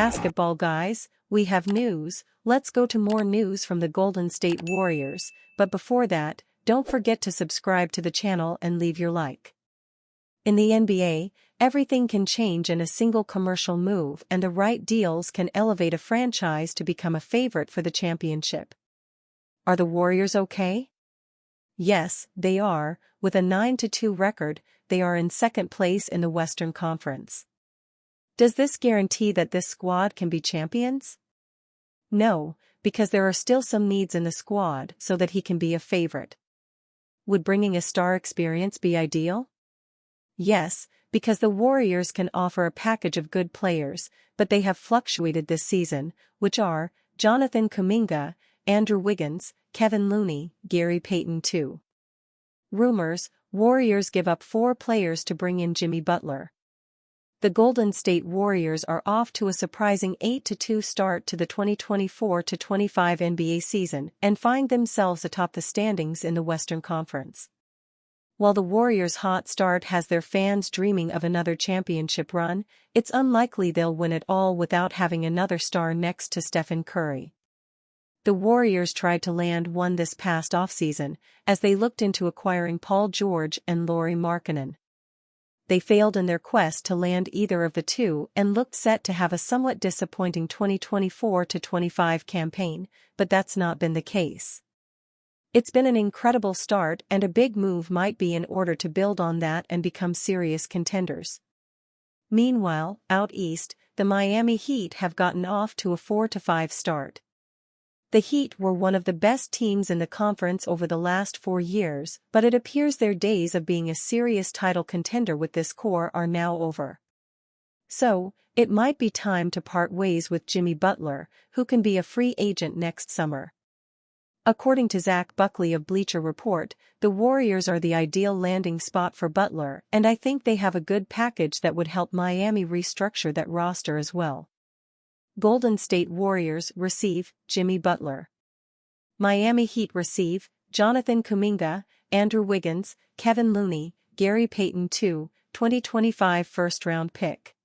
basketball guys, we have news. Let's go to more news from the Golden State Warriors, but before that, don't forget to subscribe to the channel and leave your like. In the NBA, everything can change in a single commercial move, and the right deals can elevate a franchise to become a favorite for the championship. Are the Warriors okay? Yes, they are. With a 9-2 record, they are in second place in the Western Conference. Does this guarantee that this squad can be champions? No, because there are still some needs in the squad so that he can be a favorite. Would bringing a star experience be ideal? Yes, because the Warriors can offer a package of good players, but they have fluctuated this season, which are Jonathan Kuminga, Andrew Wiggins, Kevin Looney, Gary Payton II. Rumors: Warriors give up 4 players to bring in Jimmy Butler. The Golden State Warriors are off to a surprising 8-2 start to the 2024-25 NBA season and find themselves atop the standings in the Western Conference. While the Warriors' hot start has their fans dreaming of another championship run, it's unlikely they'll win it all without having another star next to Stephen Curry. The Warriors tried to land one this past offseason, as they looked into acquiring Paul George and Lauri Markkanen. They failed in their quest to land either of the two and looked set to have a somewhat disappointing 2024-25 campaign, but that's not been the case. It's been an incredible start, and a big move might be in order to build on that and become serious contenders. Meanwhile, out east, the Miami Heat have gotten off to a 4-5 start. The Heat were one of the best teams in the conference over the last 4 years, but it appears their days of being a serious title contender with this core are now over. So, it might be time to part ways with Jimmy Butler, who can be a free agent next summer. According to Zach Buckley of Bleacher Report, the Warriors are the ideal landing spot for Butler, and I think they have a good package that would help Miami restructure that roster as well. Golden State Warriors receive Jimmy Butler. Miami Heat receive Jonathan Kuminga, Andrew Wiggins, Kevin Looney, Gary Payton II, 2025 first-round pick.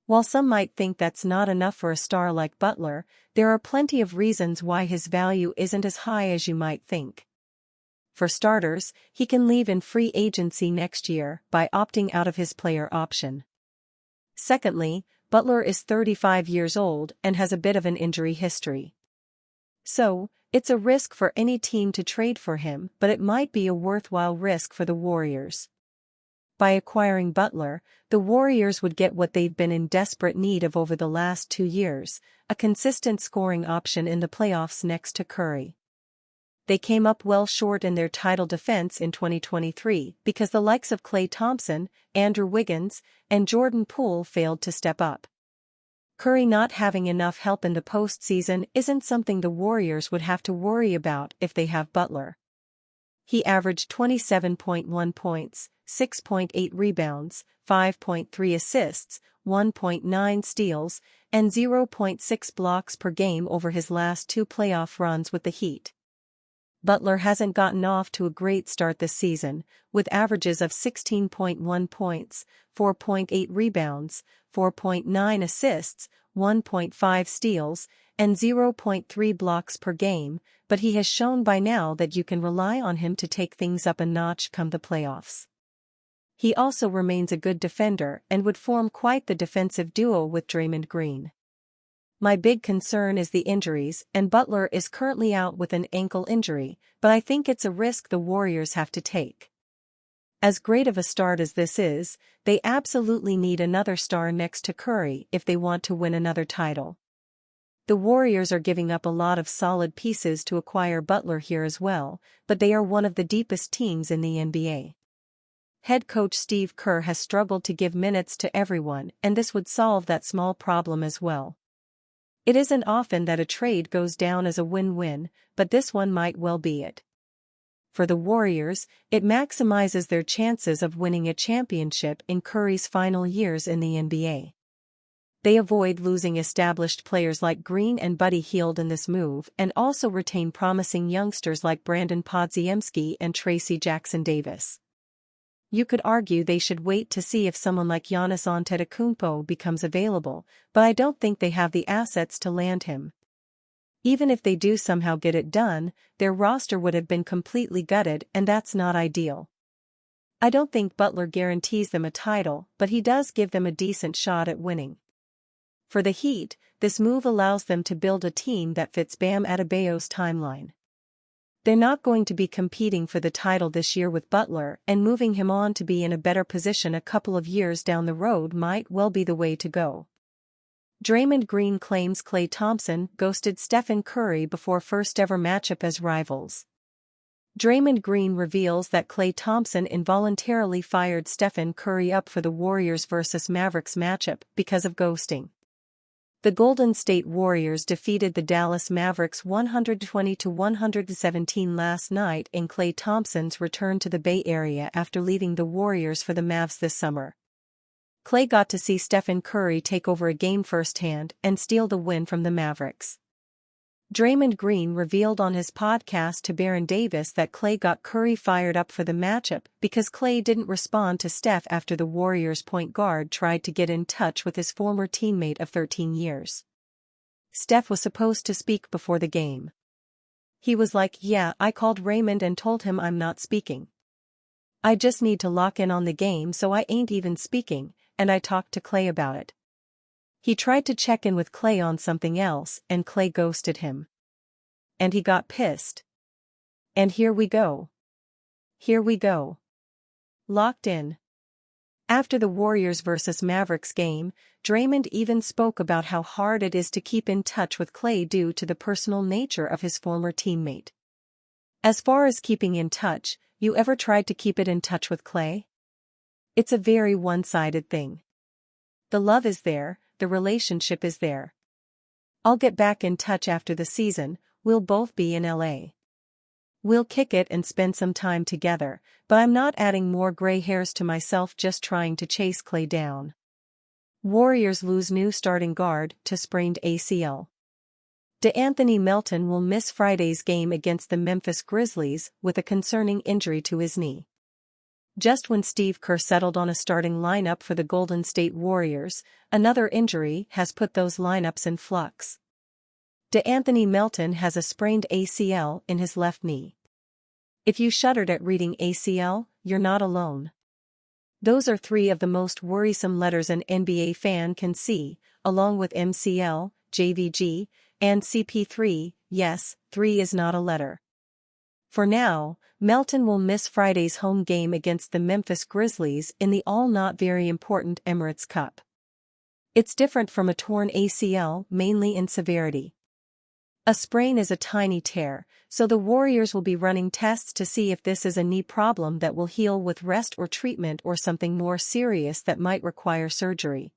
While some might think that's not enough for a star like Butler, there are plenty of reasons why his value isn't as high as you might think. For starters, he can leave in free agency next year by opting out of his player option. Secondly, Butler is 35 years old and has a bit of an injury history. So, it's a risk for any team to trade for him, but it might be a worthwhile risk for the Warriors. By acquiring Butler, the Warriors would get what they've been in desperate need of over the last 2 years, a consistent scoring option in the playoffs next to Curry. They came up well short in their title defense in 2023 because the likes of Klay Thompson, Andrew Wiggins, and Jordan Poole failed to step up. Curry not having enough help in the postseason isn't something the Warriors would have to worry about if they have Butler. He averaged 27.1 points, 6.8 rebounds, 5.3 assists, 1.9 steals, and 0.6 blocks per game over his last 2 playoff runs with the Heat. Butler hasn't gotten off to a great start this season, with averages of 16.1 points, 4.8 rebounds, 4.9 assists, 1.5 steals, and 0.3 blocks per game, but he has shown by now that you can rely on him to take things up a notch come the playoffs. He also remains a good defender and would form quite the defensive duo with Draymond Green. My big concern is the injuries, and Butler is currently out with an ankle injury, but I think it's a risk the Warriors have to take. As great of a start as this is, they absolutely need another star next to Curry if they want to win another title. The Warriors are giving up a lot of solid pieces to acquire Butler here as well, but they are one of the deepest teams in the NBA. Head coach Steve Kerr has struggled to give minutes to everyone, and this would solve that small problem as well. It isn't often that a trade goes down as a win-win, but this one might well be it. For the Warriors, it maximizes their chances of winning a championship in Curry's final years in the NBA. They avoid losing established players like Green and Buddy Hield in this move and also retain promising youngsters like Brandon Podziemski and Tracy Jackson-Davis. You could argue they should wait to see if someone like Giannis Antetokounmpo becomes available, but I don't think they have the assets to land him. Even if they do somehow get it done, their roster would have been completely gutted, and that's not ideal. I don't think Butler guarantees them a title, but he does give them a decent shot at winning. For the Heat, this move allows them to build a team that fits Bam Adebayo's timeline. They're not going to be competing for the title this year with Butler, and moving him on to be in a better position a couple of years down the road might well be the way to go. Draymond Green claims Klay Thompson ghosted Stephen Curry before first-ever matchup as rivals. Draymond Green reveals that Klay Thompson involuntarily fired Stephen Curry up for the Warriors vs Mavericks matchup because of ghosting. The Golden State Warriors defeated the Dallas Mavericks 120-117 last night in Klay Thompson's return to the Bay Area after leaving the Warriors for the Mavs this summer. Klay got to see Stephen Curry take over a game firsthand and steal the win from the Mavericks. Draymond Green revealed on his podcast to Baron Davis that Klay got Curry fired up for the matchup because Klay didn't respond to Steph after the Warriors' point guard tried to get in touch with his former teammate of 13 years. Steph was supposed to speak before the game. He was like, "Yeah, I called Raymond and told him I'm not speaking. I just need to lock in on the game, so I ain't even speaking, and I talked to Klay about it." He tried to check in with Klay on something else, and Klay ghosted him. And he got pissed. And here we go. Here we go. Locked in. After the Warriors vs Mavericks game, Draymond even spoke about how hard it is to keep in touch with Klay due to the personal nature of his former teammate. As far as keeping in touch, you ever tried to keep it in touch with Klay? It's a very one-sided thing. The love is there, the relationship is there. I'll get back in touch after the season, we'll both be in LA. We'll kick it and spend some time together, but I'm not adding more gray hairs to myself just trying to chase Klay down. Warriors lose new starting guard to sprained ACL. DeAnthony Melton will miss Friday's game against the Memphis Grizzlies with a concerning injury to his knee. Just when Steve Kerr settled on a starting lineup for the Golden State Warriors, another injury has put those lineups in flux. DeAnthony Melton has a sprained ACL in his left knee. If you shuddered at reading ACL, you're not alone. Those are three of the most worrisome letters an NBA fan can see, along with MCL, JVG, and CP3. Yes, 3 is not a letter. For now, Melton will miss Friday's home game against the Memphis Grizzlies in the all-not-very-important Emirates Cup. It's different from a torn ACL, mainly in severity. A sprain is a tiny tear, so the Warriors will be running tests to see if this is a knee problem that will heal with rest or treatment or something more serious that might require surgery.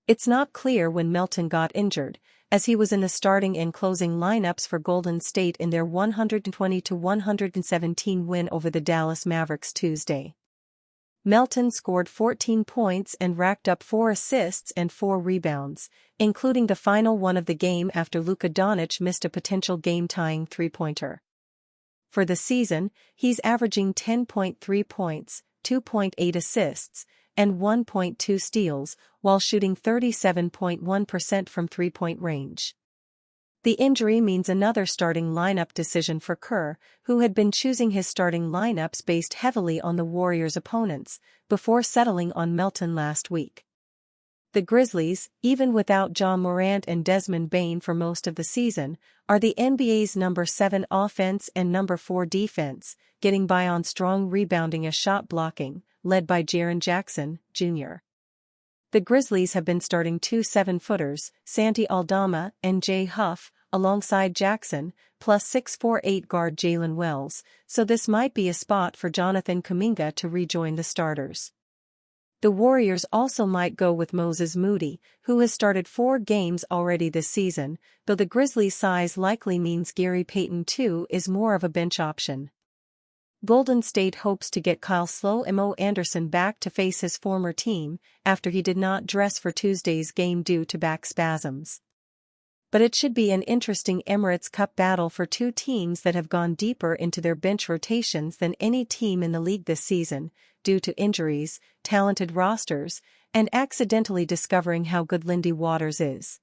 It's not clear when Melton got injured, as he was in the starting and closing lineups for Golden State in their 120-117 win over the Dallas Mavericks Tuesday. Melton scored 14 points and racked up 4 assists and 4 rebounds, including the final one of the game after Luka Doncic missed a potential game-tying three-pointer. For the season, he's averaging 10.3 points, 2.8 assists, and 1.2 steals, while shooting 37.1% from three-point range. The injury means another starting lineup decision for Kerr, who had been choosing his starting lineups based heavily on the Warriors' opponents, before settling on Melton last week. The Grizzlies, even without Ja Morant and Desmond Bane for most of the season, are the NBA's number 7 offense and number 4 defense, getting by on strong rebounding and shot blocking, led by Jaren Jackson, Jr. The Grizzlies have been starting 2 7-footers, Santi Aldama and Jay Huff, alongside Jackson, plus 6'4" guard Jalen Wells, so this might be a spot for Jonathan Kuminga to rejoin the starters. The Warriors also might go with Moses Moody, who has started 4 games already this season, though the Grizzlies' size likely means Gary Payton too is more of a bench option. Golden State hopes to get Kyle "Slow Mo" Anderson back to face his former team, after he did not dress for Tuesday's game due to back spasms. But it should be an interesting Emirates Cup battle for two teams that have gone deeper into their bench rotations than any team in the league this season, due to injuries, talented rosters, and accidentally discovering how good Lindy Waters is.